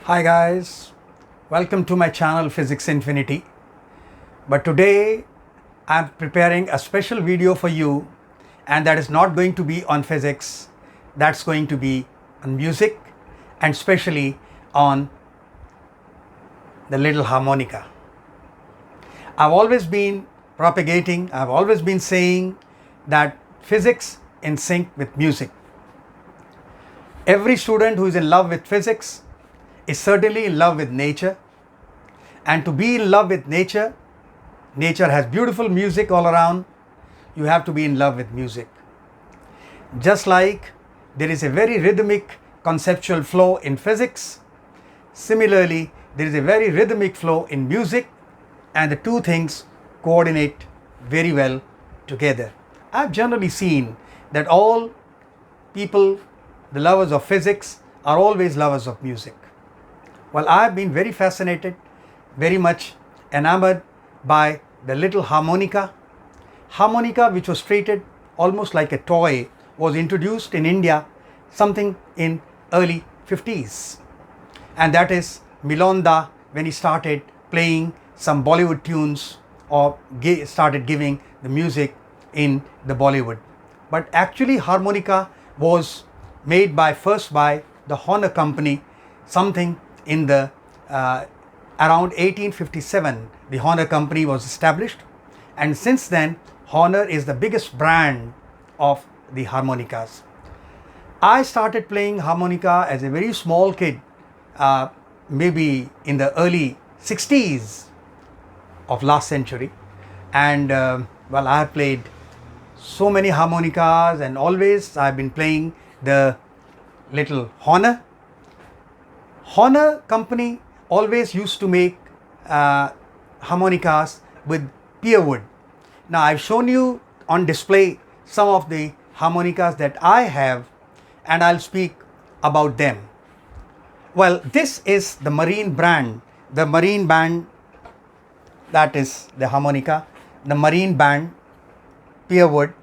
Hi guys, welcome to my channel Physics Infinity. But today I'm preparing a special video for you, and that is not going to be on physics, that's going to be on music and especially on the little harmonica. I've always been propagating, I've always been saying that physics in sync with music. Every student who is in love with physics is certainly in love with nature, and to be in love with nature has beautiful music all around. You have to be in love with music. Just like there is a very rhythmic conceptual flow in physics, similarly there is a very rhythmic flow in music, and the two things coordinate very well together. I've generally seen that all people, the lovers of physics, are always lovers of music. Well, I've been very fascinated, very much enamored by the little harmonica. Harmonica, which was treated almost like a toy, was introduced in India something in early 50s. And that is Milonda, when he started playing some Bollywood tunes or started giving the music in the Bollywood. But actually harmonica was made first by the Horner Company, something in the around 1857. The Horner Company was established, and since then Horner is the biggest brand of the harmonicas. I started playing harmonica as a very small kid, maybe in the early 60s of last century, and well, I have played so many harmonicas, and always I've been playing the little Horner. Horner Company always used to make harmonicas with pear wood. Now I've shown you on display some of the harmonicas that I have, and I'll speak about them. Well, this is the Marine brand, the Marine band, that is the harmonica, the Marine band, pear wood,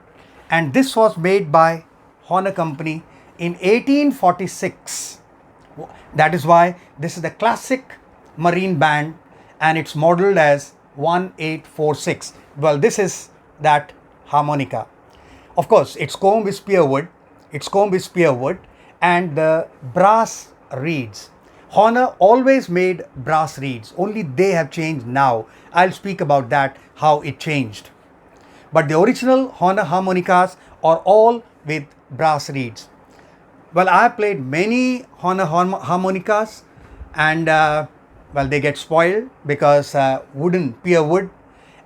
and this was made by Horner Company in 1846. That is why this is the classic Marine band, and it's modeled as 1846. Well, this is that harmonica. Of course, its comb is pear wood, and the brass reeds. Horner always made brass reeds, only they have changed now. I'll speak about that, how it changed. But the original Horner harmonicas are all with brass reeds. Well, I have played many Horner harmonicas, and well, they get spoiled because pear wood,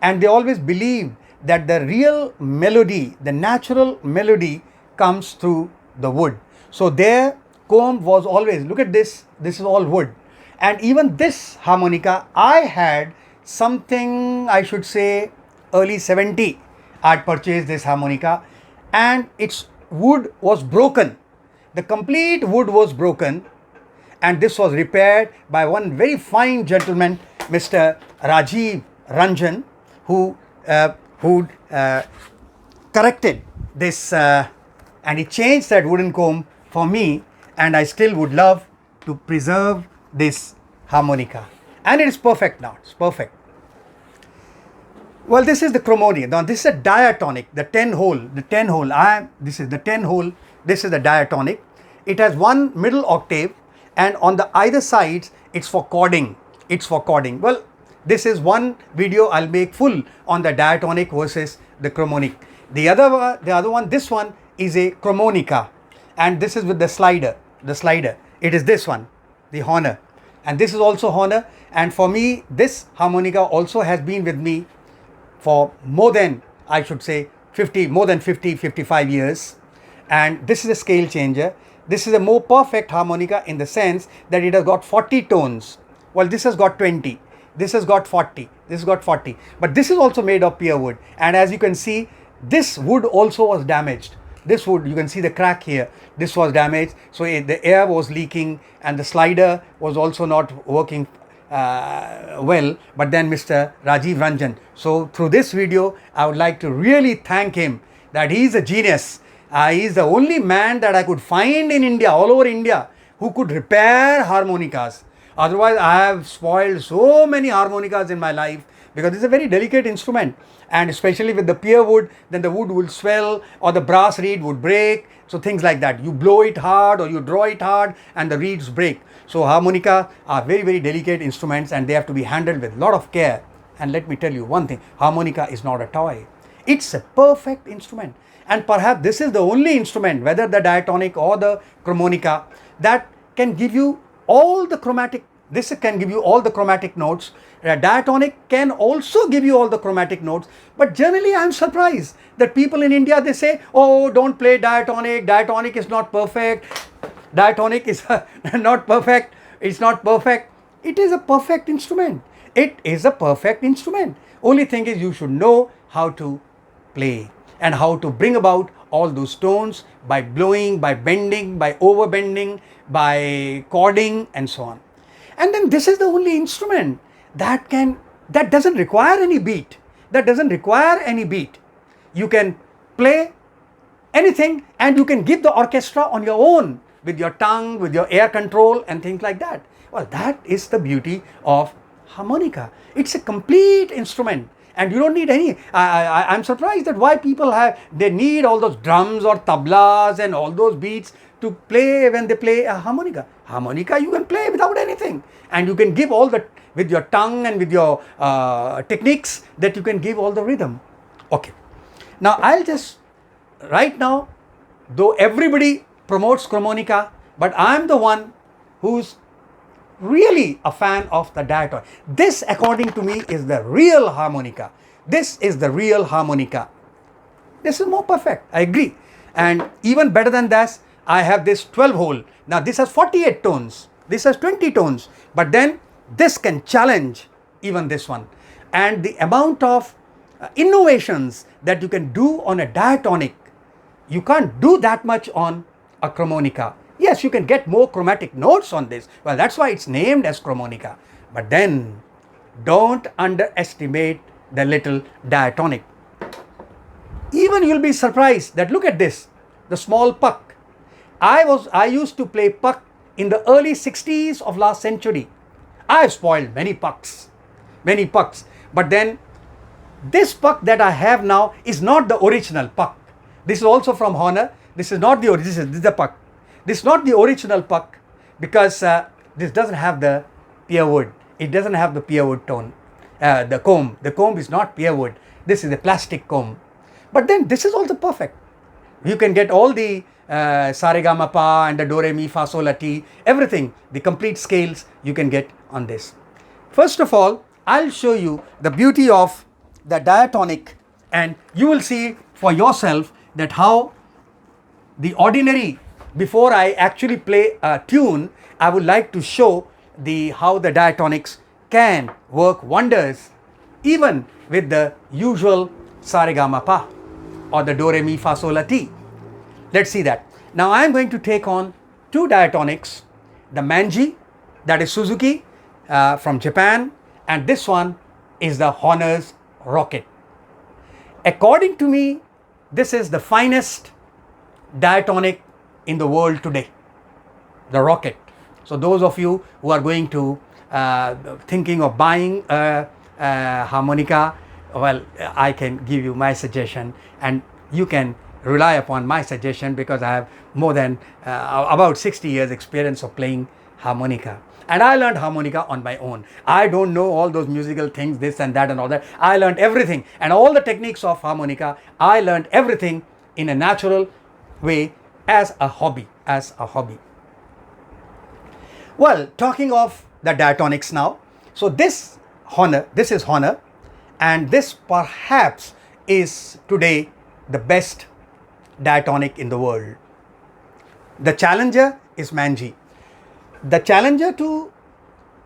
and they always believe that the real melody, the natural melody, comes through the wood. So their comb was always, look at this is all wood. And even this harmonica, I had something, I should say early 70, I'd purchased this harmonica, and its wood was broken. The complete wood was broken, and this was repaired by one very fine gentleman, Mr. Rajiv Ranjan, who corrected this, and he changed that wooden comb for me, and I still would love to preserve this harmonica. And it is perfect now, it's perfect. Well, this is the chromonica. Now this is a diatonic, the 10 hole. This is the 10 hole. This is the diatonic. It has one middle octave, and on the either sides it's for chording. Well, this is one video I'll make full on the diatonic versus the chromonic. The other one, this one is a chromonica, and this is with the slider. It is this one, the Horner, and this is also Horner. And for me, this harmonica also has been with me for more than, I should say, 55 years. And this is a scale changer. This is a more perfect harmonica in the sense that it has got 40 tones. Well, this has got 20, this has got 40, this has got 40. But this is also made of pear wood, and as you can see, this wood also was damaged. This wood, you can see the crack here, this was damaged, so the air was leaking, and the slider was also not working well. But then Mr. Rajiv Ranjan, so through this video I would like to really thank him, that he is a genius. He is the only man that I could find in India, all over India, who could repair harmonicas. Otherwise, I have spoiled so many harmonicas in my life because it's a very delicate instrument, and especially with the pear wood, then the wood will swell or the brass reed would break. So things like that. You blow it hard or you draw it hard and the reeds break. So harmonica are very, very delicate instruments and they have to be handled with a lot of care. And let me tell you one thing, harmonica is not a toy. It's a perfect instrument. And perhaps this is the only instrument, whether the diatonic or the chromonica, that can give you all the chromatic. This can give you all the chromatic notes. Diatonic can also give you all the chromatic notes. But generally I am surprised that people in India, they say, oh, don't play diatonic. Diatonic is not perfect. Diatonic is not perfect. It's not perfect. It is a perfect instrument. It is a perfect instrument. Only thing is you should know how to play and how to bring about all those tones by blowing, by bending, by overbending, by chording and so on. And then this is the only instrument that doesn't require any beat. That doesn't require any beat. You can play anything and you can give the orchestra on your own with your tongue, with your air control and things like that. Well, that is the beauty of harmonica. It's a complete instrument and you don't need any. I'm surprised that why people they need all those drums or tablas and all those beats to play when they play a harmonica. Harmonica you can play without anything and you can give all the, with your tongue and with your techniques, that you can give all the rhythm. Okay. Now I'll just, right now, though everybody promotes chromonica, but I'm the one who's really a fan of the diatonic. This, according to me, is the real harmonica. This is the real harmonica. This is more perfect, I agree. And even better than that, I have this 12 hole. Now this has 48 tones. This has 20 tones. But then this can challenge even this one. And the amount of innovations that you can do on a diatonic, you can't do that much on a chromonica. Yes, you can get more chromatic notes on this. Well, that's why it's named as chromonica. But then don't underestimate the little diatonic. Even you'll be surprised that look at this, the small puck. I used to play puck in the early 60s of last century. I've spoiled many pucks. But then this puck that I have now is not the original puck. This is also from Honor. This is not the original, this is the puck. This is not the original puck because this doesn't have the pear wood. It doesn't have the pear wood tone. The comb is not pear wood. This is a plastic comb. But then this is also perfect. You can get all the sa re ga ma pa and the do re mi fa sol la ti, everything, the complete scales you can get on this. First of all, I'll show you the beauty of the diatonic and you will see for yourself that how the ordinary, before I actually play a tune, I would like to show how the diatonics can work wonders even with the usual sa re ga ma pa or the do re mi fa sol la ti. Let's see that. Now I am going to take on two diatonics, the Manji, that is Suzuki from Japan, and this one is the Honor's Rocket. According to me, this is the finest diatonic in the world today, the Rocket. So those of you who are going to thinking of buying a harmonica, well, I can give you my suggestion and you can rely upon my suggestion because I have more than about 60 years experience of playing harmonica. And I learned harmonica on my own. I don't know all those musical things, this and that and all that. I learned everything and all the techniques of harmonica. I learned everything in a natural way as a hobby. Well, talking of the diatonics now. So this is Honor, and this perhaps is today the best diatonic in the world. The challenger is Manji. The challenger to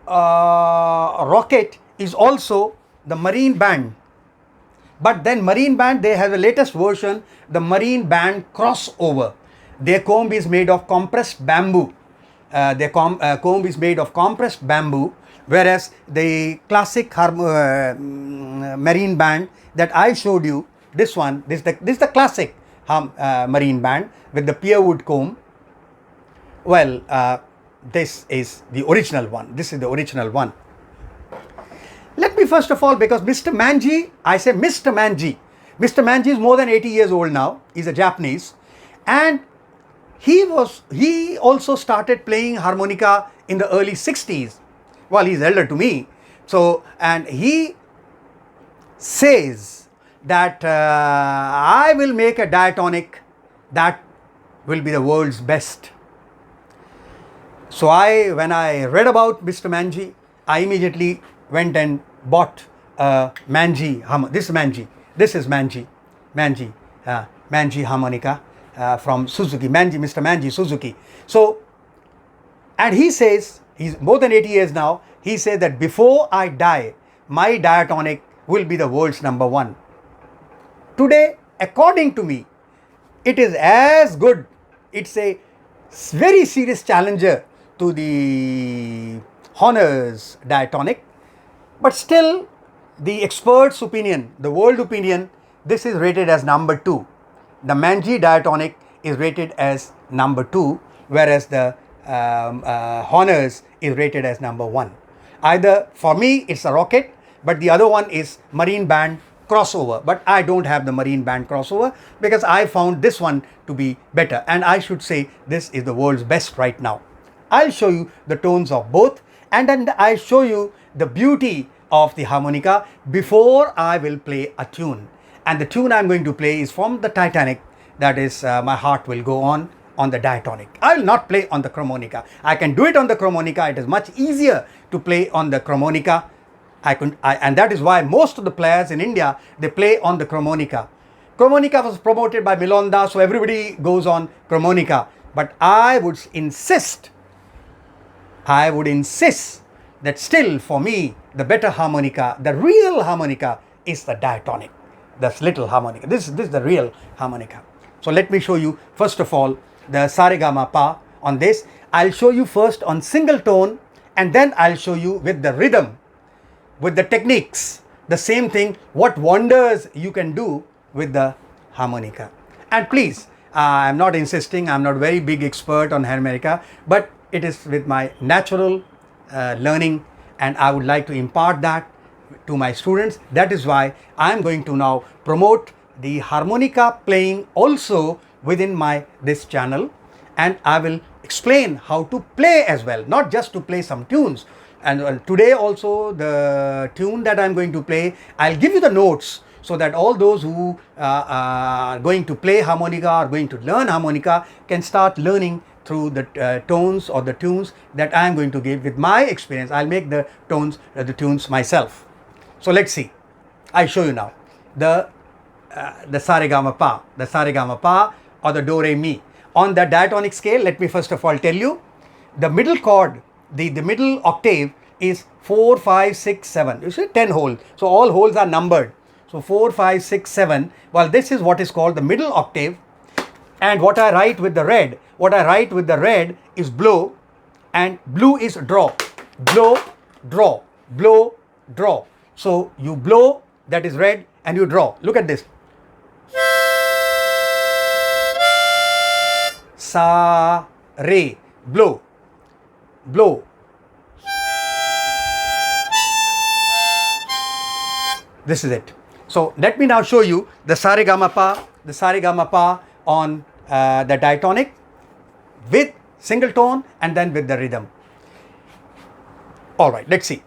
Rocket is also the Marine Band. But then Marine Band, they have the latest version, the Marine Band crossover. Their comb is made of compressed bamboo. Comb is made of compressed bamboo, whereas the classic Marine Band that I showed you, this is the classic Marine Band with the pear wood comb. Well, this is the original one. This is the original one. Let me first of all, because Mr. Manji, I say Mr. Manji. Mr. Manji is more than 80 years old now. He's a Japanese. And he also started playing harmonica in the early 60s. Well, he's elder to me. So, and he says that I will make a diatonic that will be the world's best. So when I read about Mr. Manji, I immediately went and bought Manji. This is Manji harmonica from Suzuki. Mr. Manji Suzuki. So, and he says, he's more than 80 years now, he said that before I die, my diatonic will be the world's number one. Today, according to me, it is as good. It's a very serious challenger to the Honor's diatonic. But still, the experts' opinion, the world opinion, this is rated as number 2. The Manji diatonic is rated as number 2, whereas the Honor's is rated as number 1. Either, for me, it's a rocket, but the other one is marine band crossover. But I don't have the marine band crossover because I found this one to be better. And I should say this is the world's best right now. I'll show you the tones of both, and then I'll show you the beauty of the harmonica before I will play a tune. And the tune I'm going to play is from the Titanic, that is My Heart Will Go On the diatonic. I will not play on the chromonica. I can do it on the chromonica. It is much easier to play on the chromonica. And that is why most of the players in India, they play on the chromonica. Chromonica was promoted by Milonda, so everybody goes on chromonica. But I would insist that still for me, the better harmonica, the real harmonica is the diatonic, this little harmonica. This is the real harmonica. So let me show you first of all the Saregama Pa on this. I'll show you first on single tone, and then I'll show you with the rhythm, with the techniques, the same thing, what wonders you can do with the harmonica. And please, I'm not insisting, I'm not very big expert on harmonica, but it is with my natural learning, and I would like to impart that to my students. That is why I am going to now promote the harmonica playing also within this channel, and I will explain how to play as well, not just to play some tunes. And today also the tune that I am going to play, I'll give you the notes so that all those who are going to play harmonica or going to learn harmonica can start learning through the tones or the tunes that I am going to give with my experience. I'll make the tones, the tunes myself. So let's see. I show you now the Saregama Pa or the Do Re Mi. On the diatonic scale, let me first of all tell you, the middle chord, the middle octave is 4, 5, 6, 7. You see 10 holes. So all holes are numbered. So 4, 5, 6, 7. Well, this is what is called the middle octave. And what I write with the red, is blow, and blue is draw. Blow, draw, blow, draw. So you blow, that is red, and you draw. Look at this. Sa, re, blow, blow. This is it. So let me now show you the Saregama Pa on the diatonic with single tone and then with the rhythm. All right, let's see.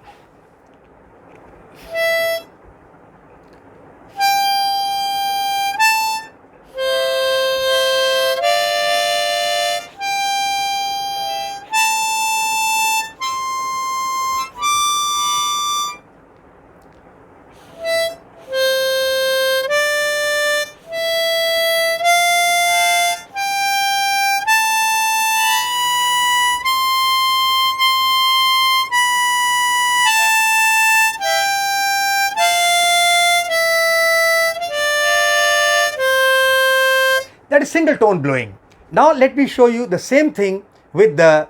That is single tone blowing. Now let me show you the same thing with the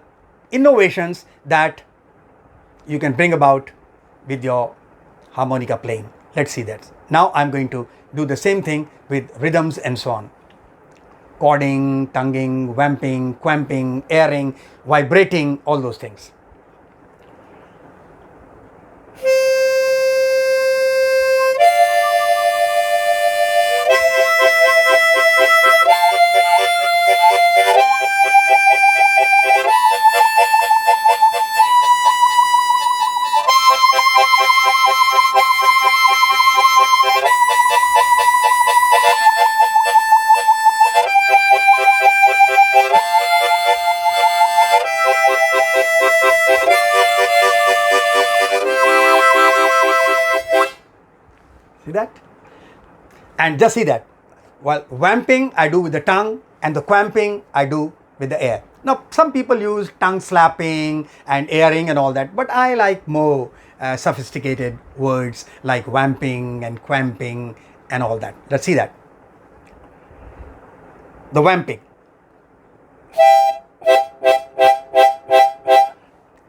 innovations that you can bring about with your harmonica playing. Let's see that. Now I'm going to do the same thing with rhythms and so on. chording, tonguing, vamping, quamping, airing, vibrating, all those things. See that? And just see that. Well, vamping I do with the tongue and the quamping I do with the air. Now, some people use tongue slapping and airing and all that, but I like more sophisticated words like vamping and quamping and all that. Let's see that. The vamping.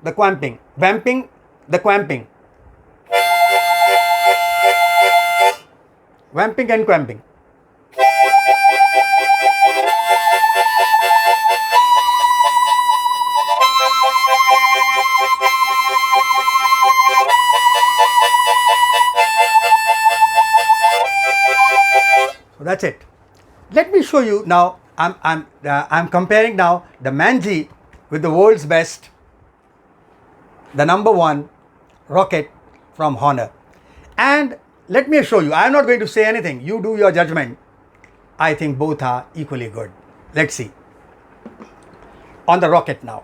The quamping. Vamping, the quamping. Vamping and quamping. So that's it. Let me show you now. I'm comparing now the Manji with the world's best, the #1 rocket from Honor. And let me assure you, I'm not going to say anything. You do your judgment. I think both are equally good. Let's see. On the rocket now.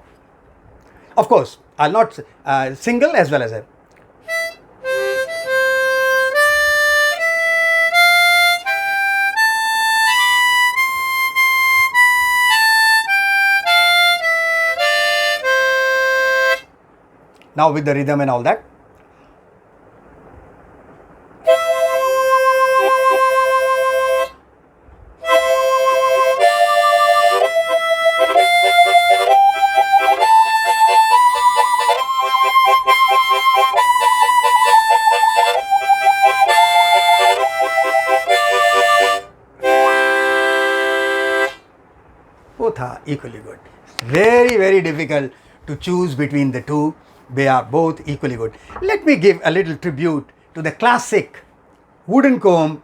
Of course, I'll not single as well as a. Now with the rhythm and all that. Both are equally good. Very, very difficult to choose between the two. They are both equally good. Let me give a little tribute to the classic wooden comb,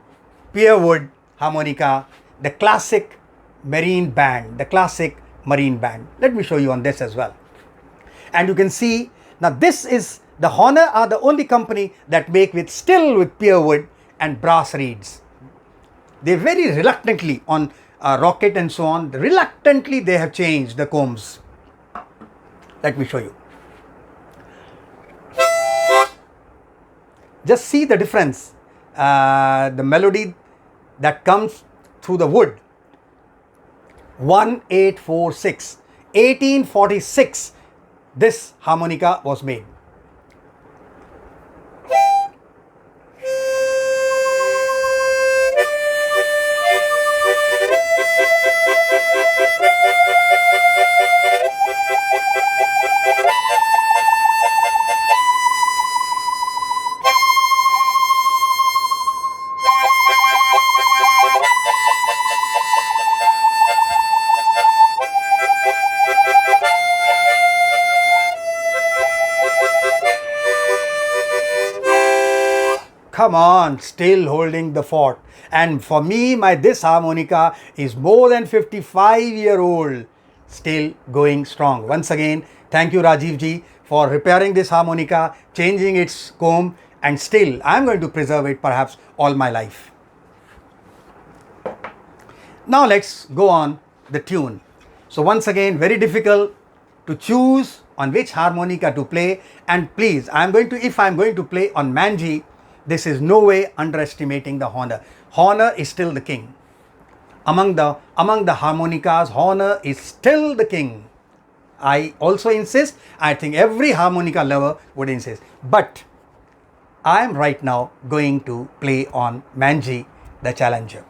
pear wood harmonica, the classic marine band, Let me show you on this as well. And you can see, now this is, the Honor are the only company that make still with pear wood and brass reeds. They very reluctantly on rocket and so on, reluctantly they have changed the combs. Let me show you. Just see the difference, the melody that comes through the wood. 1846, 1846, this harmonica was made. Come on, still holding the fort. And for me, this harmonica is more than 55-year-old, still going strong. Once again, thank you Rajiv ji for repairing this harmonica, changing its comb, and still I'm going to preserve it perhaps all my life. Now let's go on the tune. So once again, very difficult to choose on which harmonica to play. And please, if I'm going to play on Manji, this is no way underestimating the Honor. Honor is still the king. Among the harmonicas, Honor is still the king. I also insist, I think every harmonica lover would insist. But I am right now going to play on Manji, the Challenger.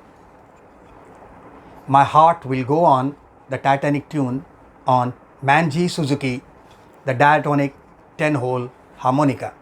My heart will go on the Titanic tune on Manji Suzuki, the Diatonic 10-hole harmonica.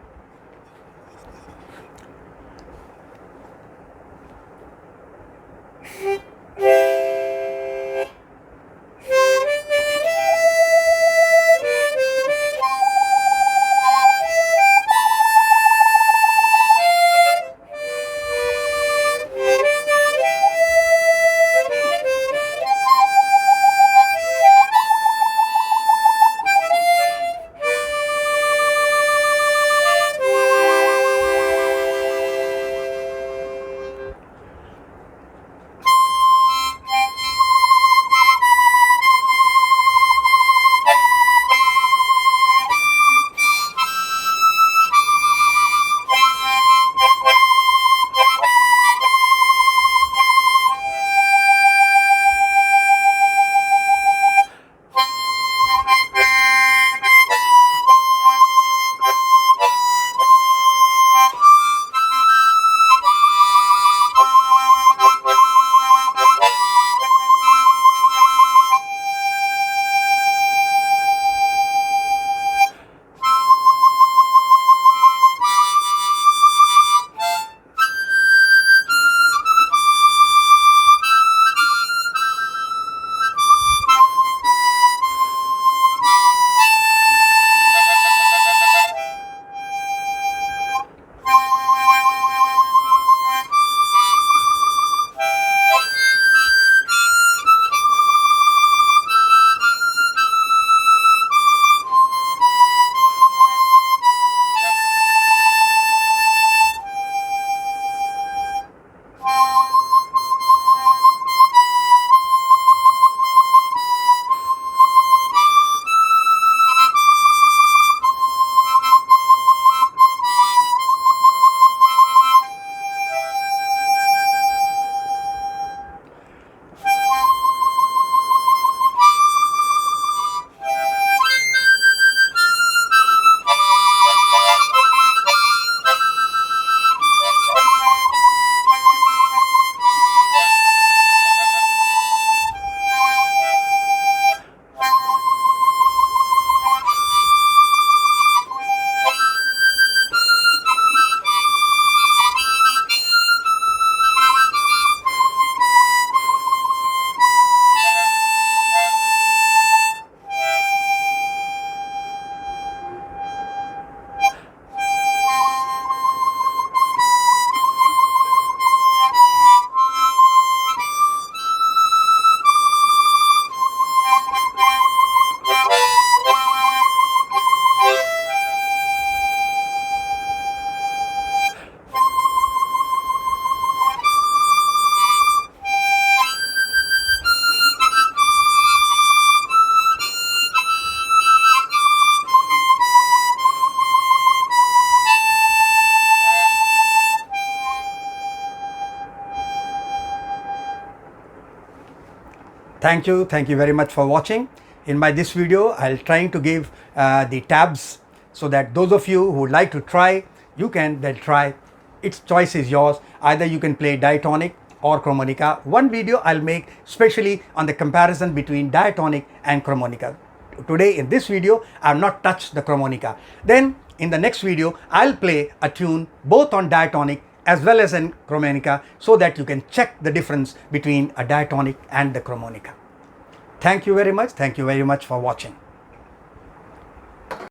Thank you very much for watching. In this video, I'll trying to give the tabs so that those of you who would like to try, you can then try. Its choice is yours. Either you can play diatonic or chromonica. One video I'll make specially on the comparison between diatonic and chromonica. Today in this video, I have not touched the chromonica. Then in the next video, I'll play a tune both on diatonic as well as in chromonica so that you can check the difference between a diatonic and the chromonica. Thank you very much for watching.